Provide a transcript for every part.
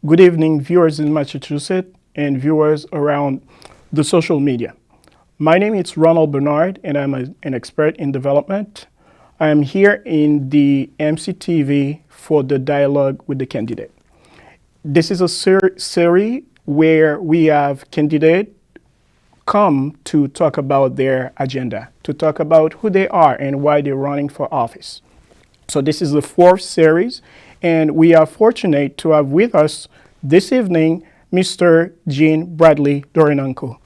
Good evening, viewers in Massachusetts and viewers around the social media. My name is Ronald Bernard, and I'm an expert in development. I am here in the MCTV for the dialogue with the candidate. This is a series where we have candidates come to talk about their agenda, to talk about who they are and why they're running for office. So this is the fourth series, and we are fortunate to have with us this evening Mr. Bradley Derenoncourt.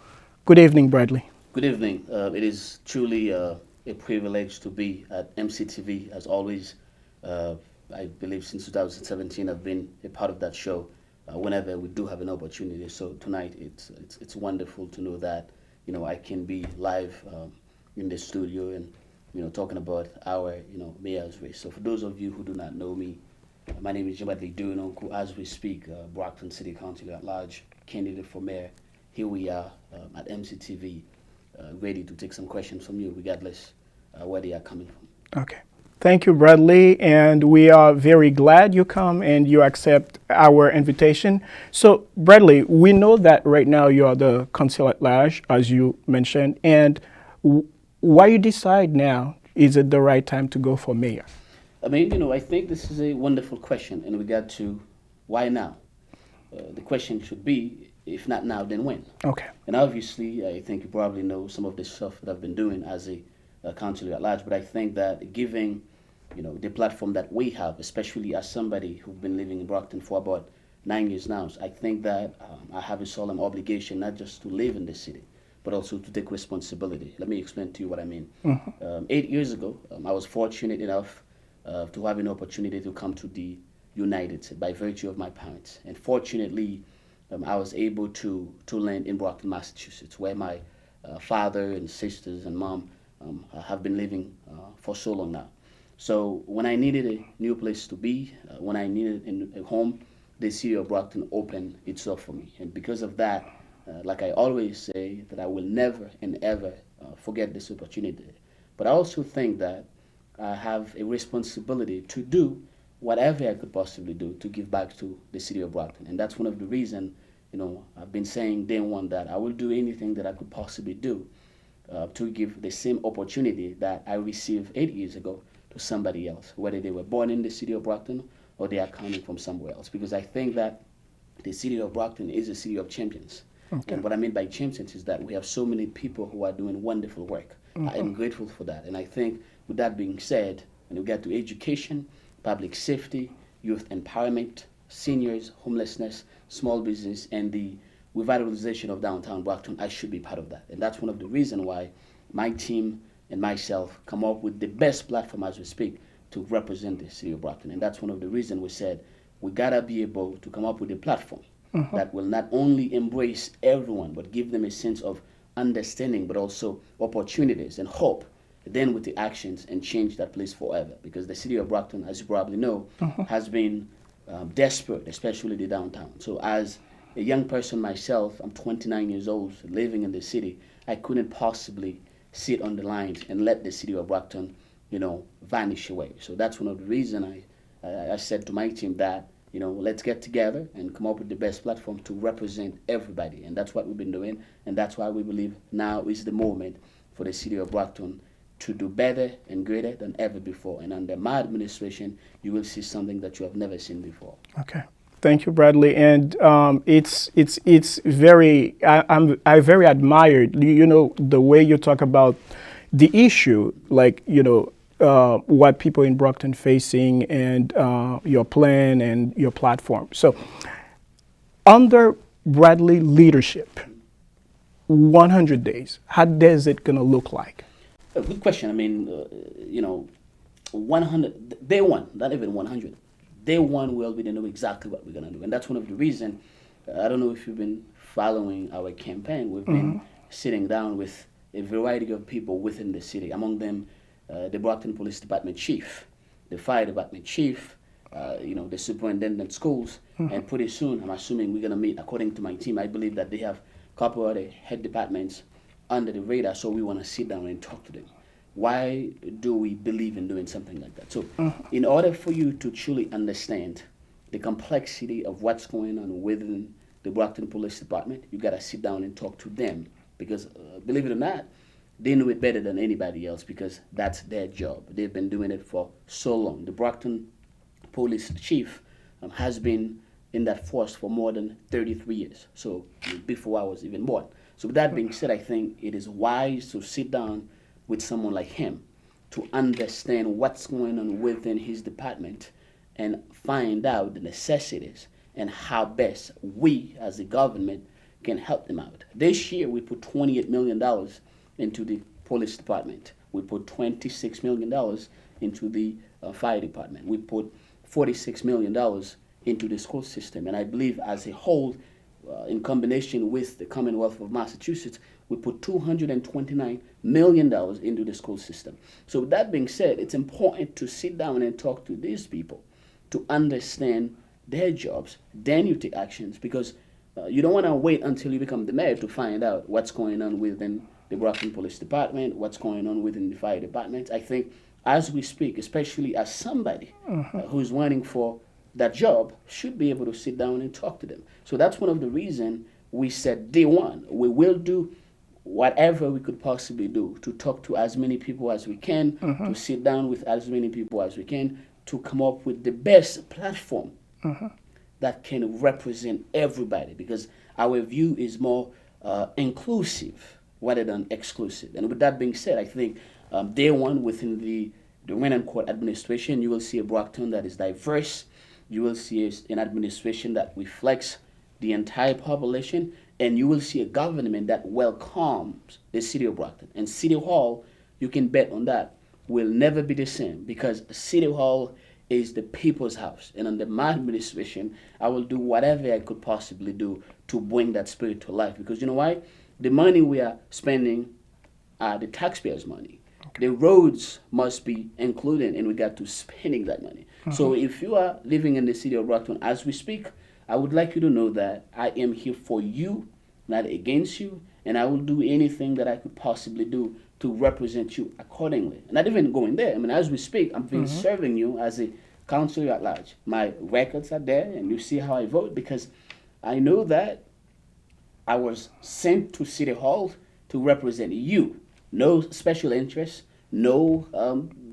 Good evening, Bradley. Good evening. It is truly a privilege to be at MCTV. As always, I believe since 2017 I've been a part of that show whenever we do have an opportunity. So tonight it's wonderful to know that I can be live in the studio and talking about our mayor's race. So for those of you who do not know me, my name is Bradley Derenoncourt. As we speak, Brockton City Council at large, candidate for mayor. Here we are at MCTV, ready to take some questions from you, regardless where they are coming from. Okay. Thank you, Bradley, and we are very glad you come and you accept our invitation. So, Bradley, we know that right now you are the council at large, as you mentioned, and why you decide now is it the right time to go for mayor? I mean, I think this is a wonderful question in regard to why now. The question should be, if not now, then when? Okay. And obviously, I think you probably know some of the stuff that I've been doing as a councillor at large, but I think that giving, the platform that we have, especially as somebody who's been living in Brockton for about 9 years now, I think that I have a solemn obligation not just to live in the city, but also to take responsibility. Let me explain to you what I mean. 8 years ago, I was fortunate enough to have an opportunity to come to the United States by virtue of my parents. And fortunately, I was able to land in Brockton, Massachusetts, where my father and sisters and mom have been living for so long now. So when I needed a new place to be, when I needed a home, the city of Brockton opened itself for me. And because of that, like I always say, that I will never and ever forget this opportunity. But I also think that I have a responsibility to do whatever I could possibly do to give back to the city of Brockton. And that's one of the reasons, I've been saying day one that I will do anything that I could possibly do to give the same opportunity that I received 8 years ago to somebody else, whether they were born in the city of Brockton or they are coming from somewhere else. Because I think that the city of Brockton is a city of champions. Okay. And what I mean by champions is that we have so many people who are doing wonderful work. I am grateful for that. And I think with that being said, when we get to education, public safety, youth empowerment, seniors, homelessness, small business, and the revitalization of downtown Brockton, I should be part of that. And that's one of the reasons why my team and myself come up with the best platform as we speak to represent the city of Brockton. And that's one of the reasons we said we gotta be able to come up with a platform that will not only embrace everyone, but give them a sense of understanding, but also opportunities and hope, then with the actions and change that place forever. Because the city of Brockton, as you probably know, has been desperate, especially the downtown. So as a young person myself, I'm 29 years old, living in the city, I couldn't possibly sit on the lines and let the city of Brockton, vanish away. So that's one of the reasons I said to my team that, let's get together and come up with the best platform to represent everybody. And that's what we've been doing. And that's why we believe now is the moment for the city of Brockton to do better and greater than ever before. And under my administration, you will see something that you have never seen before. Okay. Thank you, Bradley. And it's very, I very admired, the way you talk about the issue, like, what people in Brockton facing and your plan and your platform. So under Bradley leadership, 100 days, how does it going to look like? A good question. I mean, 100, day one, not even 100. Day one, we already know exactly what we're going to do. And that's one of the reasons, I don't know if you've been following our campaign, we've been sitting down with a variety of people within the city, among them the Brockton Police Department chief, the fire department chief, the superintendent schools, and pretty soon, I'm assuming we're going to meet, according to my team, I believe that they have a couple of the head departments under the radar, so we want to sit down and talk to them. Why do we believe in doing something like that? So in order for you to truly understand the complexity of what's going on within the Brockton Police Department, you got to sit down and talk to them because, believe it or not, they know it better than anybody else because that's their job. They've been doing it for so long. The Brockton Police Chief has been in that force for more than 33 years, so before I was even born. So with that being said, I think it is wise to sit down with someone like him to understand what's going on within his department and find out the necessities and how best we as the government can help them out. This year we put $28 million into the police department. We put $26 million into the fire department. We put $46 million into the school system. And I believe as a whole, in combination with the Commonwealth of Massachusetts, we put $229 million into the school system. So with that being said, it's important to sit down and talk to these people to understand their jobs, then you take actions, because you don't want to wait until you become the mayor to find out what's going on within the Brockton Police Department, what's going on within the fire department. I think as we speak, especially as somebody who's running for that job, should be able to sit down and talk to them. So that's one of the reasons we said day one, we will do whatever we could possibly do to talk to as many people as we can, to sit down with as many people as we can, to come up with the best platform that can represent everybody, because our view is more inclusive rather than exclusive. And with that being said, I think day one within the Derenoncourt administration, you will see a Brockton that is diverse. You will see an administration that reflects the entire population, and you will see a government that welcomes the city of Brockton. And City Hall, you can bet on that, will never be the same, because City Hall is the people's house. And under my administration, I will do whatever I could possibly do to bring that spirit to life. Because you know why? The money we are spending are the taxpayers' money. The roads must be included in regard to spending that money. So if you are living in the city of Brockton as we speak, I would like you to know that I am here for you, not against you, and I will do anything that I could possibly do to represent you accordingly. And not even going there. I mean, as we speak, I'm been serving you as a councillor at large. My records are there, and you see how I vote, because I know that I was sent to City Hall to represent you. No special interests, no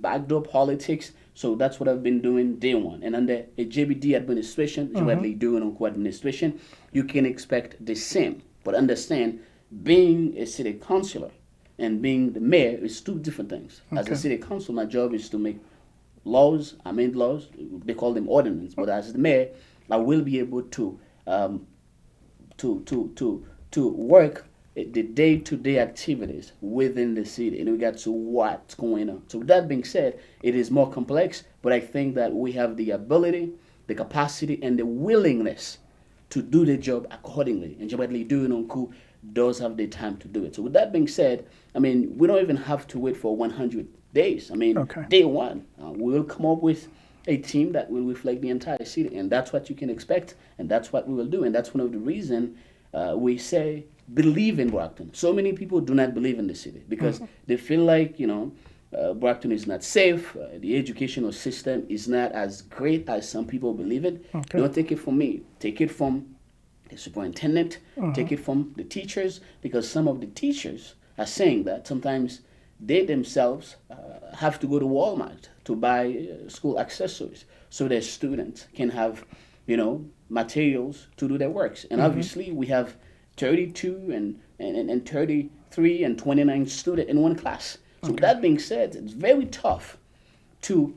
backdoor politics. So that's what I've been doing day one. And under a JBD administration, Bradley Derenoncourt administration, you can expect the same. But understand, being a city councillor and being the mayor is two different things. As a city council, my job is to make laws, amend laws. They call them ordinances. But as the mayor, I will be able to work the day-to-day activities within the city in regard to what's going on. So with that being said, it is more complex, but I think that we have the ability, the capacity, and the willingness to do the job accordingly. And Bradley Derenoncourt does have the time to do it. So with that being said, I mean, we don't even have to wait for 100 days. I mean, day one, we will come up with a team that will reflect the entire city, and that's what you can expect, and that's what we will do. And that's one of the reasons we say believe in Brockton. So many people do not believe in the city because they feel like, Brockton is not safe. The educational system is not as great as some people believe it. Don't take it from me. Take it from the superintendent. Take it from the teachers, because some of the teachers are saying that sometimes they themselves have to go to Walmart to buy school accessories so their students can have, materials to do their works. And obviously we have 32 and 33 and 29 students in one class. So with that being said, it's very tough to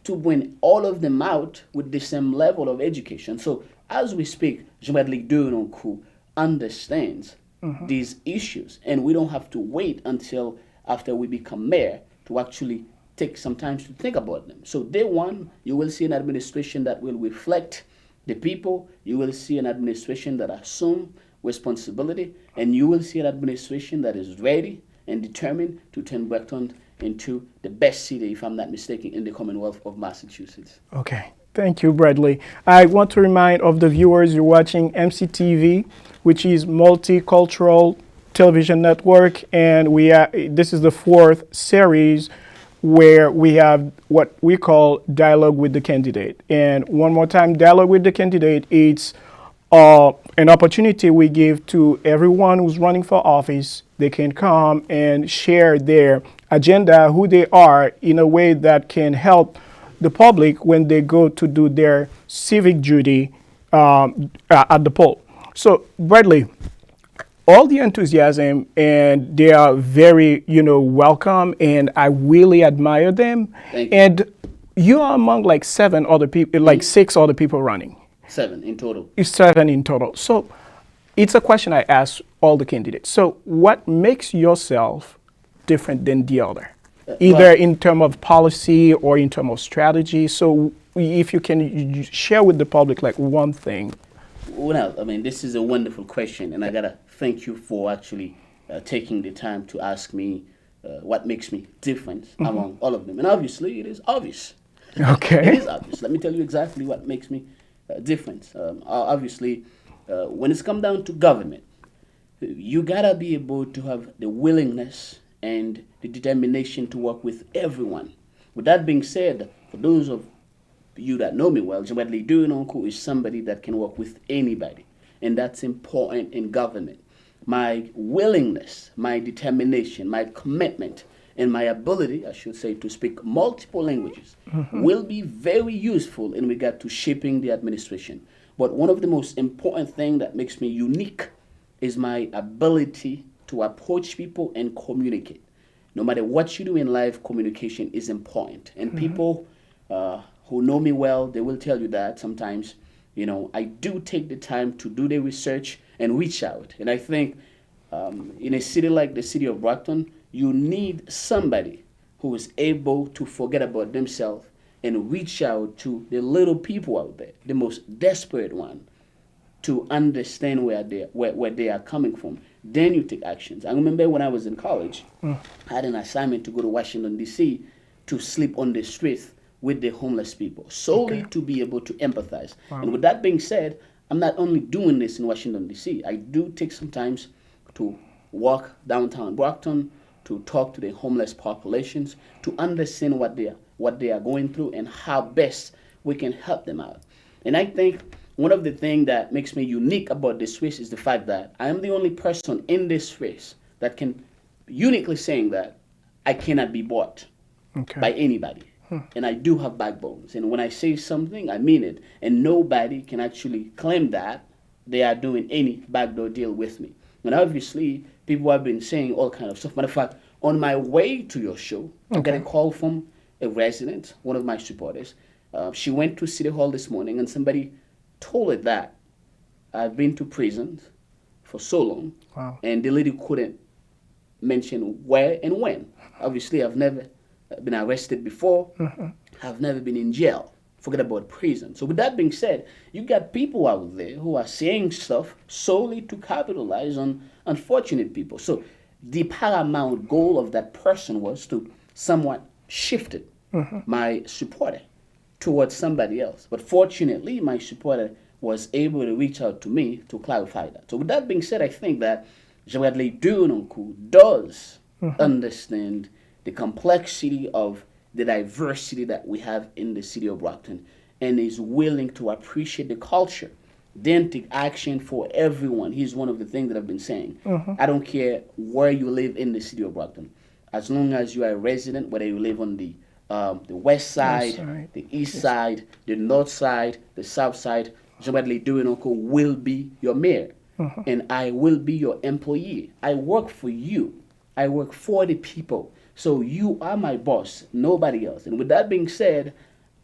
bring all of them out with the same level of education. So as we speak, Bradley Derenoncourt understands these issues, and we don't have to wait until after we become mayor to actually take some time to think about them. So day one, you will see an administration that will reflect the people. You will see an administration that assume responsibility, and you will see an administration that is ready and determined to turn Brockton into the best city, if I'm not mistaken, in the Commonwealth of Massachusetts. Okay. Thank you, Bradley. I want to remind of the viewers you're watching MCTV, which is Multicultural Television Network, and this is the 4th series where we have what we call dialogue with the candidate. And one more time, dialogue with the candidate, it's an opportunity we give to everyone who's running for office. They can come and share their agenda, who they are, in a way that can help the public when they go to do their civic duty at the poll. So, Bradley, all the enthusiasm, and they are very, welcome, and I really admire them. Thank you. And you are among like seven other people, like six other people running. 7 in total. It's seven in total. So it's a question I ask all the candidates. So what makes yourself different than the other? Either well- in terms of policy or in terms of strategy. So if you can share with the public like one thing. Well, I mean, this is a wonderful question, and I gotta thank you for actually taking the time to ask me what makes me different among all of them. And obviously, it is obvious. Okay. It is obvious. Let me tell you exactly what makes me different. Obviously, when it's come down to government, you gotta be able to have the willingness and the determination to work with everyone. With that being said, for those of you that know me well, Bradley Derenoncourt is somebody that can work with anybody, and that's important in government. My willingness, my determination, my commitment, and my ability, I should say, to speak multiple languages will be very useful in regard to shaping the administration. But one of the most important things that makes me unique is my ability to approach people and communicate. No matter what you do in life, communication is important. And people who know me well, they will tell you that sometimes, I do take the time to do the research and reach out. And I think in a city like the city of Brockton, you need somebody who is able to forget about themselves and reach out to the little people out there, the most desperate one, to understand where they are coming from. Then you take actions. I remember when I was in college, I had an assignment to go to Washington, D.C. to sleep on the streets with the homeless people, solely to be able to empathize. Wow. And with that being said, I'm not only doing this in Washington, D.C. I do take some time to walk downtown Brockton, to talk to the homeless populations, to understand what they are going through and how best we can help them out. And I think one of the things that makes me unique about this race is the fact that I am the only person in this race that can uniquely saying that I cannot be bought by anybody. And I do have backbones. And when I say something, I mean it. And nobody can actually claim that they are doing any backdoor deal with me. And obviously, people have been saying all kinds of stuff. Matter of fact, on my way to your show, I got a call from a resident, one of my supporters. She went to City Hall this morning, and somebody told her that I've been to prison for so long, and the lady couldn't mention where and when. Obviously, I've never been arrested before. I've never been in jail. Forget about prison. So with that being said, you got people out there who are saying stuff solely to capitalize on unfortunate people. So the paramount goal of that person was to somewhat shift it, my supporter, towards somebody else. But fortunately, my supporter was able to reach out to me to clarify that. So with that being said, I think that Bradley Derenoncourt does understand the complexity of the diversity that we have in the city of Brockton, and is willing to appreciate the culture, then take action for everyone. Here's one of the things that I've been saying. I don't care where you live in the city of Brockton, as long as you are a resident, whether you live on the west side, the east side, the north side, the south side, Bradley Derenoncourt will be your mayor, and I will be your employee. I work for you. I work for the people. So you are my boss, nobody else. And with that being said,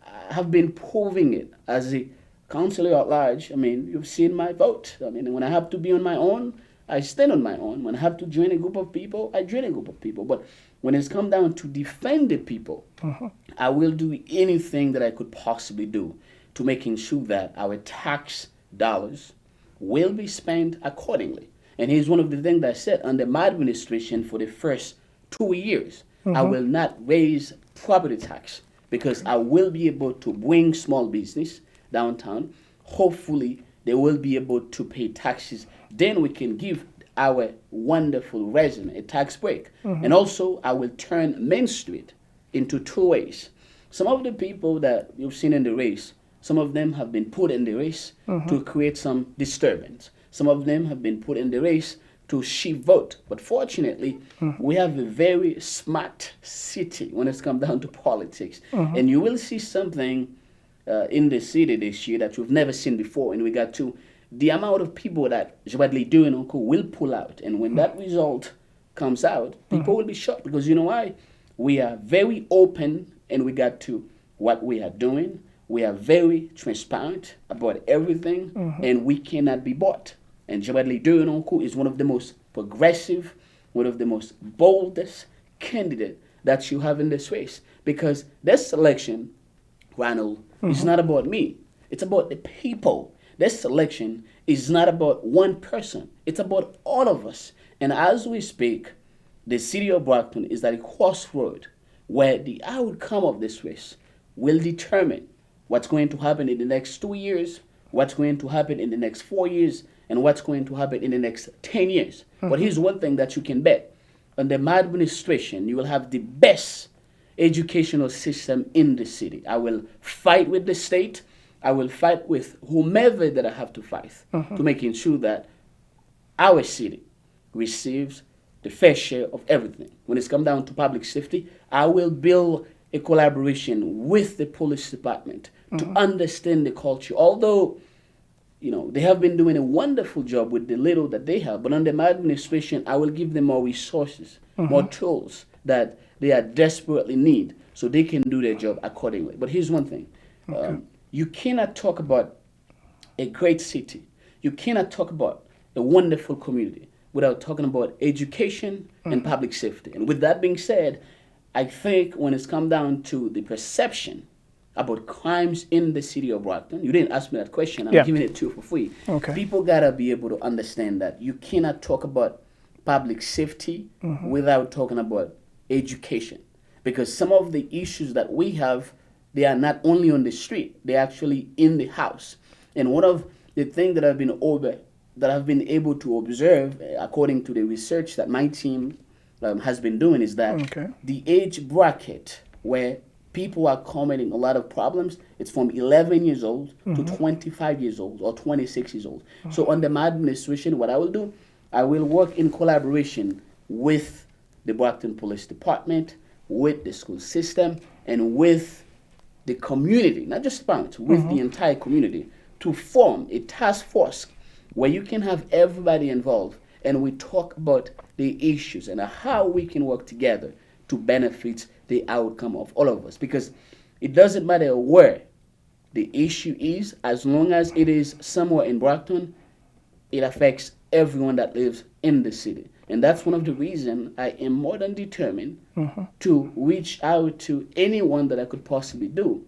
I have been proving it as a councillor at large. I mean, you've seen my vote. I mean, when I have to be on my own, I stand on my own. When I have to join a group of people, I join a group of people. But when it's come down to defend the people, I will do anything that I could possibly do to making sure that our tax dollars will be spent accordingly. And here's one of the things that I said under my administration for the first 2 years. I will not raise property tax because I will be able to bring small business downtown. Hopefully, they will be able to pay taxes. Then we can give our wonderful resident a tax break. And also, I will turn Main Street into two ways. Some of the people that you've seen in the race, some of them have been put in the race to create some disturbance. Some of them have been put in the race to shift vote. But fortunately, we have a very smart city when it's come down to politics. And you will see something in the city this year that you've never seen before in regard to the amount of people that Bradley Derenoncourt will pull out. And when that result comes out, people will be shocked because you know why? We are very open in regard to what we are doing. We are very transparent about everything, and we cannot be bought. And Bradley Derenoncourt is one of the most progressive, one of the most boldest candidate that you have in this race. Because this election, Ronald, is not about me. It's about the people. This election is not about one person. It's about all of us. And as we speak, the city of Brockton is at a crossroad where the outcome of this race will determine what's going to happen in the next 2 years, what's going to happen in the next 4 years, and what's going to happen in the next 10 years. But here's one thing that you can bet. Under my administration, you will have the best educational system in the city. I will fight with the state. I will fight with whomever that I have to fight to making sure that our city receives the fair share of everything. When it's come down to public safety, I will build a collaboration with the police department to understand the culture. Although, you know, they have been doing a wonderful job with the little that they have, but under my administration, I will give them more resources, more tools that they are desperately need so they can do their job accordingly. But here's one thing. You cannot talk about a great city. You cannot talk about a wonderful community without talking about education and public safety. And with that being said, I think when it's come down to the perception about crimes in the city of Brockton, you didn't ask me that question. I'm giving it to you for free. People gotta be able to understand that you cannot talk about public safety without talking about education. Because some of the issues that we have, they are not only on the street, they're actually in the house. And one of the things that I've been able to observe, according to the research that my team has been doing, is that the age bracket where people are committing a lot of problems, it's from 11 years old to 25 years old or 26 years old. So under my administration, what I will do, I will work in collaboration with the Brockton Police Department, with the school system, and with the community, not just parents, with the entire community, to form a task force where you can have everybody involved and we talk about the issues and how we can work together to benefit the outcome of all of us. Because it doesn't matter where the issue is, as long as it is somewhere in Brockton, it affects everyone that lives in the city. And that's one of the reasons I am more than determined to reach out to anyone that I could possibly do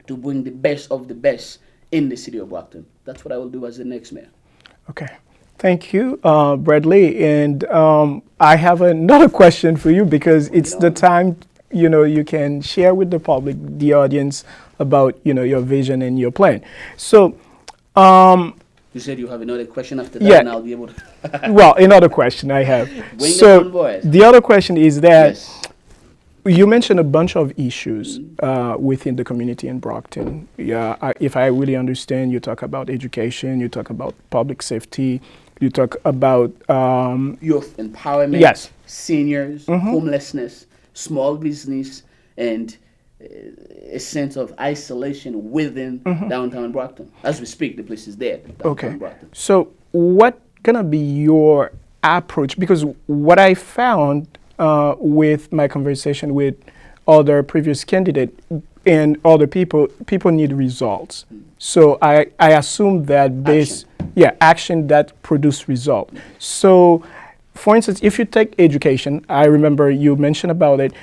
to bring the best of the best in the city of Brockton. That's what I will do as the next mayor. Okay. Thank you, Bradley. And I have another question for you because it's the time, you can share with the public, the audience, about, your vision and your plan. So, you said you have another question after that, and I'll be able to. Well, another question I have. Bring it on, boys. The other question is that you mentioned a bunch of issues within the community in Brockton. If I really understand, you talk about education, you talk about public safety, you talk about youth empowerment, seniors, homelessness, small business, and a sense of isolation within downtown Brockton. As we speak, the place is there. Brockton. So what gonna be your approach? Because what I found with my conversation with other previous candidates and other people need results. So I assume that action that produce result. So for instance, if you take education, I remember you mentioned about it.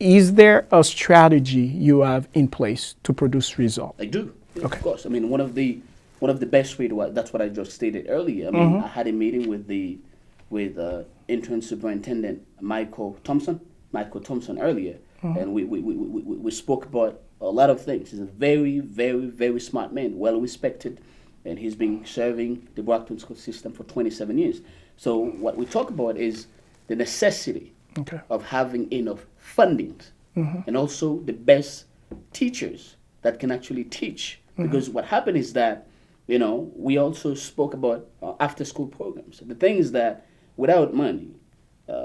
Is there a strategy you have in place to produce result? I do, of course. I mean, one of the best way to that's what I just stated earlier. I mean, I had a meeting with interim superintendent Michael Thompson earlier, and we spoke about a lot of things. He's a very, very, very smart man, well respected, and he's been serving the Brockton school system for 27 years. So what we talk about is the necessity of having enough funding and also the best teachers that can actually teach. Because what happened is that, we also spoke about after school programs. The thing is that without money,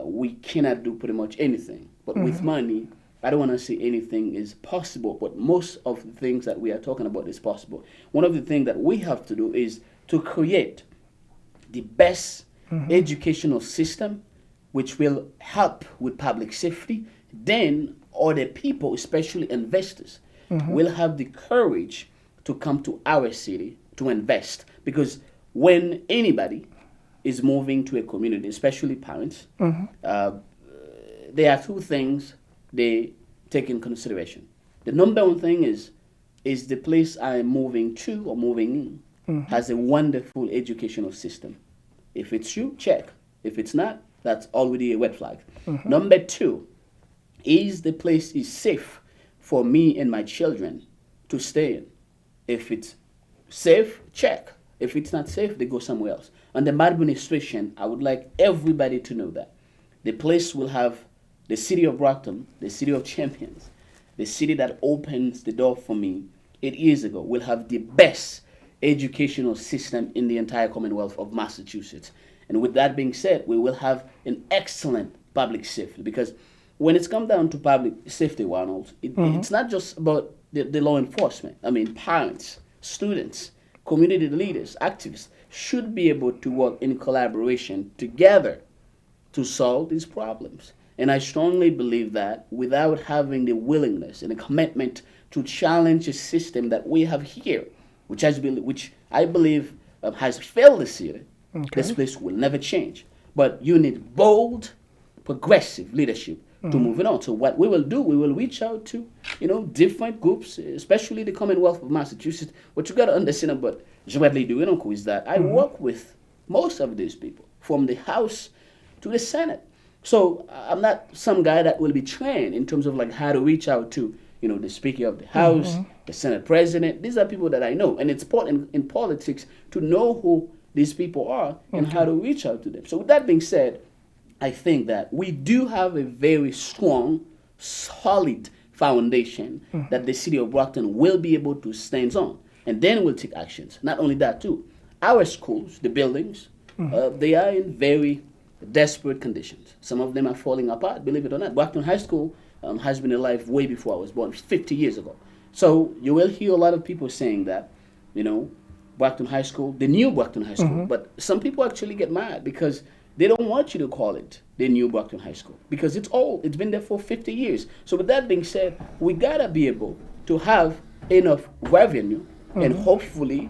we cannot do pretty much anything. But with money, I don't want to say anything is possible, but most of the things that we are talking about is possible. One of the things that we have to do is to create the best educational system which will help with public safety. Then other people, especially investors, will have the courage to come to our city to invest. Because when anybody is moving to a community, especially parents, there are two things they take in consideration. The number one thing is the place I'm moving to or moving in has a wonderful educational system. If it's true, check. If it's not, that's already a red flag. Number two, is the place is safe for me and my children to stay in? If it's safe, check. If it's not safe, they go somewhere else. Under my administration, I would like everybody to know that the place will have the city of Brockton, the city of champions, the city that opens the door for me 8 years ago, will have the best educational system in the entire Commonwealth of Massachusetts. And with that being said, we will have an excellent public safety. Because when it's come down to public safety, Ronald, it's not just about the law enforcement. I mean, parents, students, community leaders, activists should be able to work in collaboration together to solve these problems. And I strongly believe that without having the willingness and the commitment to challenge a system that we have here, which I believe has failed the city, this place will never change. But you need bold, progressive leadership to move it on. So what we will do, we will reach out to, different groups, especially the Commonwealth of Massachusetts. What you got to understand about Bradley Derenoncourt is that I work with most of these people, from the House to the Senate. So I'm not some guy that will be trained in terms of like how to reach out to, the Speaker of the House, the Senate President. These are people that I know. And it's important in politics to know who these people are and how to reach out to them. So with that being said, I think that we do have a very strong, solid foundation that the city of Brockton will be able to stand on. And then we'll take actions. Not only that, too. Our schools, the buildings, they are in very desperate conditions. Some of them are falling apart, believe it or not. Brockton High School has been alive way before I was born, 50 years ago. So you will hear a lot of people saying that, Brockton High School, the new Brockton High School. But some people actually get mad because they don't want you to call it the new Brockton High School because it's old. It's been there for 50 years. So with that being said, we gotta be able to have enough revenue and hopefully,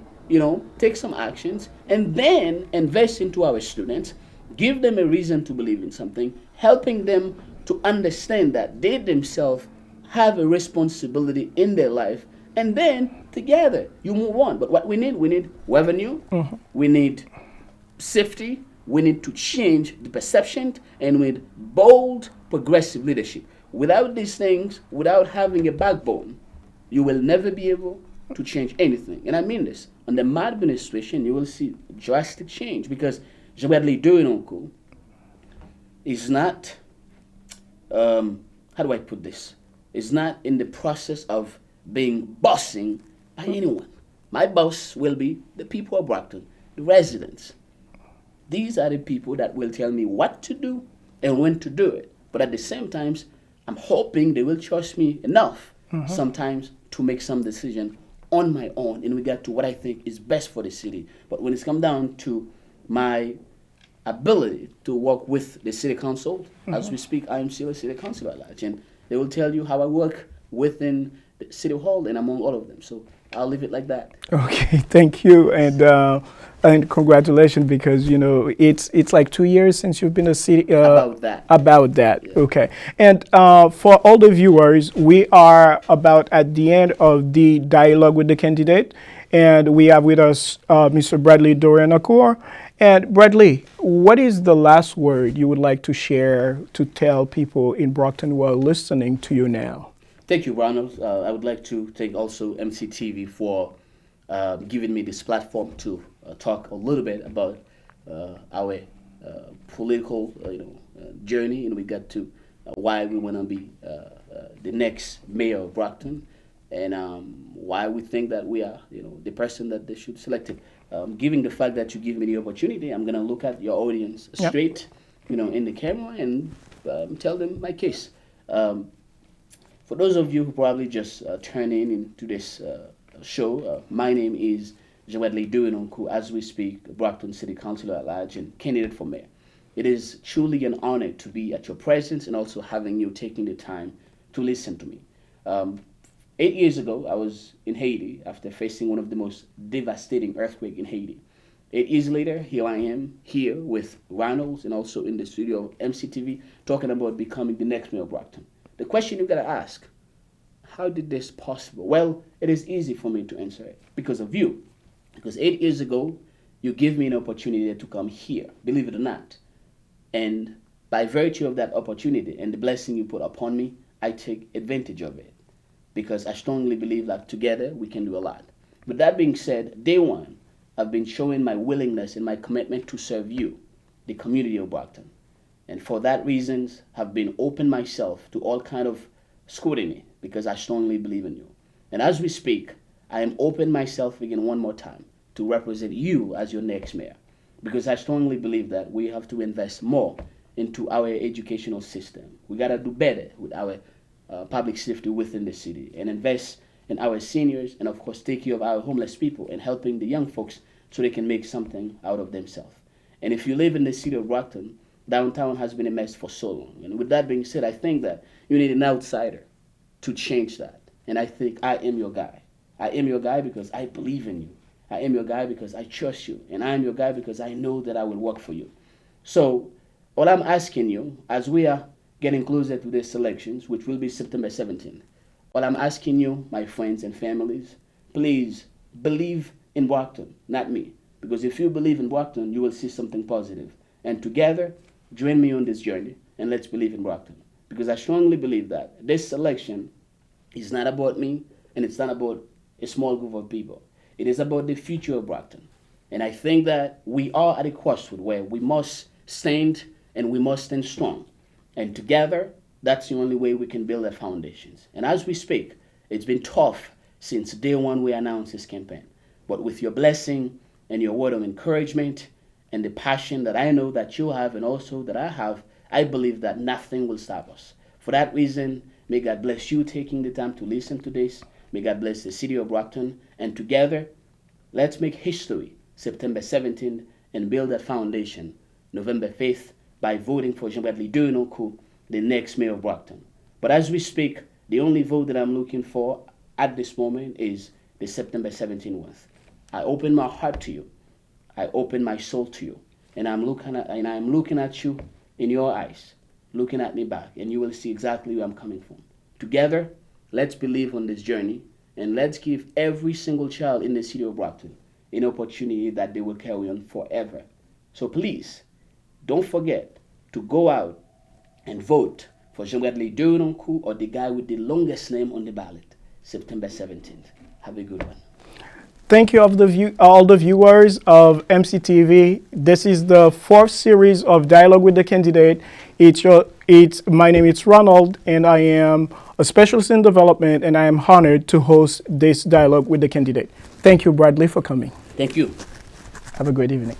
take some actions and then invest into our students, give them a reason to believe in something, helping them to understand that they themselves have a responsibility in their life, and then together you move on. But what we need revenue, we need safety, we need to change the perception, and with bold, progressive leadership. Without these things, without having a backbone, you will never be able to change anything. And I mean this. Under my administration, you will see drastic change because Bradley Derenoncourt is not, how do I put this? Is not in the process of being bossing by anyone. My boss will be the people of Brockton, the residents. These are the people that will tell me what to do and when to do it. But at the same time, I'm hoping they will trust me enough sometimes to make some decision on my own in regard to what I think is best for the city. But when it's come down to my ability to work with the city council, as we speak, I am still a city councilor at large. And they will tell you how I work within the city hall and among all of them. So I'll leave it like that. Okay, thank you, and congratulations because it's like 2 years since you've been a city. About that. About that. Yeah. Okay, and for all the viewers, we are about at the end of the dialogue with the candidate, and we have with us Mr. Bradley Derenoncourt. And Bradley, what is the last word you would like to share to tell people in Brockton who are listening to you now? Thank you, Ronald. I would like to thank also MCTV for giving me this platform to talk a little bit about our political journey in regard to why we want to be the next mayor of Brockton, and why we think that we are, the person that they should select. Given the fact that you give me the opportunity, I'm going to look at your audience Yep. straight, in the camera and tell them my case. For those of you who probably just turned in into this show, my name is Bradley Derenoncourt, as we speak, Brockton City Councilor at Large and candidate for mayor. It is truly an honor to be at your presence and also having you taking the time to listen to me. 8 years ago, I was in Haiti after facing one of the most devastating earthquakes in Haiti. 8 years later, here I am, here with Ronald and also in the studio of MCTV, talking about becoming the next mayor of Brockton. The question you've got to ask, how did this possible? Well, it is easy for me to answer it because of you. Because 8 years ago, you gave me an opportunity to come here, believe it or not. And by virtue of that opportunity and the blessing you put upon me, I take advantage of it. Because I strongly believe that together we can do a lot. With that being said, day one, I've been showing my willingness and my commitment to serve you, the community of Brockton. And for that reasons, have been open myself to all kind of scrutiny because I strongly believe in you. And as we speak, I am open myself again one more time to represent you as your next mayor. Because I strongly believe that we have to invest more into our educational system. We got to do better with our public safety within the city and invest in our seniors and of course take care of our homeless people and helping the young folks so they can make something out of themselves. And if you live in the city of Brockton, downtown has been a mess for so long. And with that being said, I think that you need an outsider to change that. And I think I am your guy. I am your guy because I believe in you. I am your guy because I trust you. And I am your guy because I know that I will work for you. So all I'm asking you, as we are getting closer to these elections, which will be September 17th, all I'm asking you, my friends and families, please believe in Brockton, not me. Because if you believe in Brockton, you will see something positive. And together, join me on this journey and let's believe in Brockton. Because I strongly believe that this election is not about me and it's not about a small group of people. It is about the future of Brockton. And I think that we are at a crossroad where we must stand and we must stand strong. And together, that's the only way we can build our foundations. And as we speak, it's been tough since day one we announced this campaign. But with your blessing and your word of encouragement and the passion that I know that you have and also that I have, I believe that nothing will stop us. For that reason, may God bless you taking the time to listen to this. May God bless the city of Brockton. And together, let's make history September 17th and build that foundation November 5th by voting for Bradley Derenoncourt, the next mayor of Brockton. But as we speak, the only vote that I'm looking for at this moment is the September 17th one. I open my heart to you. I open my soul to you. And I'm looking at you in your eyes, looking at me back, and you will see exactly where I'm coming from. Together, let's believe on this journey, and let's give every single child in the city of Brockton an opportunity that they will carry on forever. So please, don't forget to go out and vote for Bradley Derenoncourt or the guy with the longest name on the ballot, September 17th. Have a good one. Thank you all the viewers of MCTV. This is the fourth series of Dialogue with the Candidate. My name is Ronald, and I am a specialist in development, and I am honored to host this Dialogue with the Candidate. Thank you, Bradley, for coming. Thank you. Have a great evening.